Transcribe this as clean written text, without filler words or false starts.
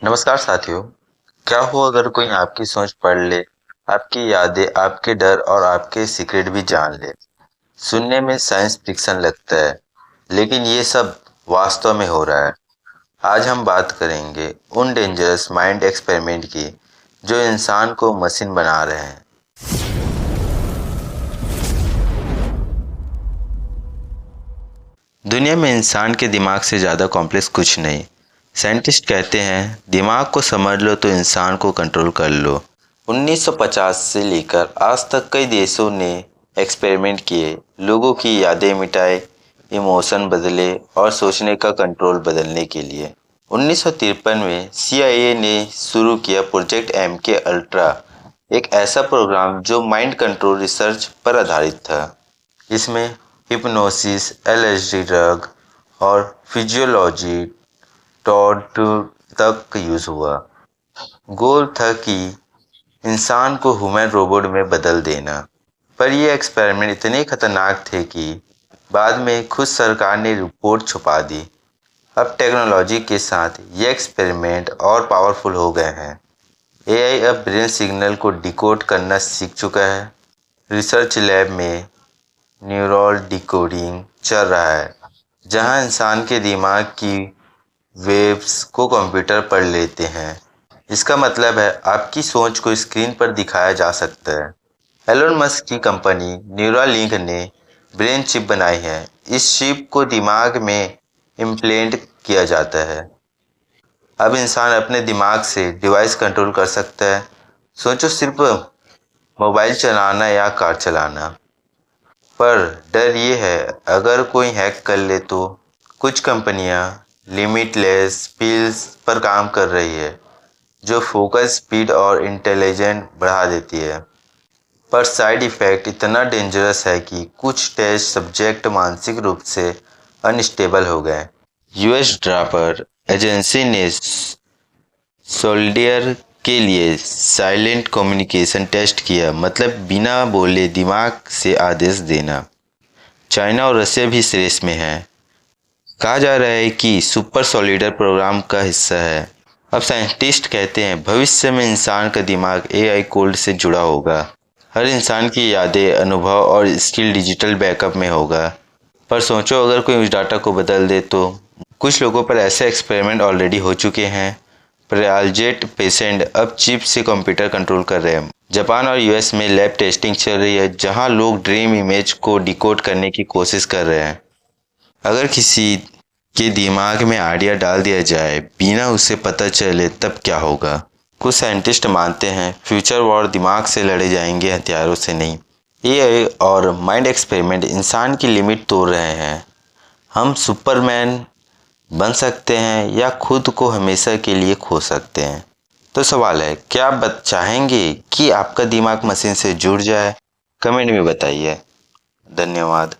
नमस्कार साथियों। क्या हो अगर कोई आपकी सोच पढ़ ले, आपकी यादें, आपके डर और आपके सीक्रेट भी जान ले। सुनने में साइंस फिक्शन लगता है, लेकिन ये सब वास्तव में हो रहा है। आज हम बात करेंगे उन डेंजरस माइंड एक्सपेरिमेंट की जो इंसान को मशीन बना रहे हैं। दुनिया में इंसान के दिमाग से ज़्यादा कॉम्प्लेक्स कुछ नहीं। साइंटिस्ट कहते हैं दिमाग को समझ लो तो इंसान को कंट्रोल कर लो। 1950 से लेकर आज तक कई देशों ने एक्सपेरिमेंट किए, लोगों की यादें मिटाए, इमोशन बदले और सोचने का कंट्रोल बदलने के लिए। 1953 में CIA ने शुरू किया प्रोजेक्ट MK अल्ट्रा, एक ऐसा प्रोग्राम जो माइंड कंट्रोल रिसर्च पर आधारित था। इसमें हिप्नोसिस, LSD ड्रग और फिजियोलॉजी टॉड तक यूज हुआ। गोल था कि इंसान को ह्यूमन रोबोट में बदल देना। पर ये एक्सपेरिमेंट इतने खतरनाक थे कि बाद में खुद सरकार ने रिपोर्ट छुपा दी। अब टेक्नोलॉजी के साथ ये एक्सपेरिमेंट और पावरफुल हो गए हैं। AI अब ब्रेन सिग्नल को डिकोड करना सीख चुका है। रिसर्च लैब में न्यूरल डिकोडिंग चल रहा है, जहां इंसान के दिमाग की वेव्स को कंप्यूटर पढ़ लेते हैं। इसका मतलब है आपकी सोच को स्क्रीन पर दिखाया जा सकता है। एलोन मस्क की कंपनी न्यूरालिंक ने ब्रेन चिप बनाई है। इस चिप को दिमाग में इम्प्लेंट किया जाता है। अब इंसान अपने दिमाग से डिवाइस कंट्रोल कर सकता है। सोचो, सिर्फ मोबाइल चलाना या कार चलाना। पर डर ये है, अगर कोई हैक कर ले तो। कुछ कंपनियां लिमिटलेस पिल्स पर काम कर रही है, जो फोकस, स्पीड और इंटेलिजेंट बढ़ा देती है। पर साइड इफ़ेक्ट इतना डेंजरस है कि कुछ टेस्ट सब्जेक्ट मानसिक रूप से अनस्टेबल हो गए। US ड्रापर एजेंसी ने सोल्डियर के लिए साइलेंट कम्युनिकेशन टेस्ट किया, मतलब बिना बोले दिमाग से आदेश देना। चाइना और रसिया भी इस रेस में है। कहा जा रहा है कि सुपर सोल्डियर प्रोग्राम का हिस्सा है। अब साइंटिस्ट कहते हैं भविष्य में इंसान का दिमाग AI कोड से जुड़ा होगा। हर इंसान की यादें, अनुभव और स्किल डिजिटल बैकअप में होगा। पर सोचो, अगर कोई उस डाटा को बदल दे तो। कुछ लोगों पर ऐसे एक्सपेरिमेंट ऑलरेडी हो चुके हैं। पैरालाइज्ड पेशेंट अब चिप से कंप्यूटर कंट्रोल कर रहे हैं। जापान और US में लैब टेस्टिंग चल रही है, जहां लोग ड्रीम इमेज को डिकोड करने की कोशिश कर रहे हैं। अगर किसी के दिमाग में आइडिया डाल दिया जाए बिना उसे पता चले, तब क्या होगा? कुछ साइंटिस्ट मानते हैं फ्यूचर वॉर दिमाग से लड़े जाएंगे, हथियारों से नहीं। AI और माइंड एक्सपेरिमेंट इंसान की लिमिट तोड़ रहे हैं। हम सुपरमैन बन सकते हैं या खुद को हमेशा के लिए खो सकते हैं। तो सवाल है, क्या आप चाहेंगे कि आपका दिमाग मशीन से जुड़ जाए? कमेंट में बताइए। धन्यवाद।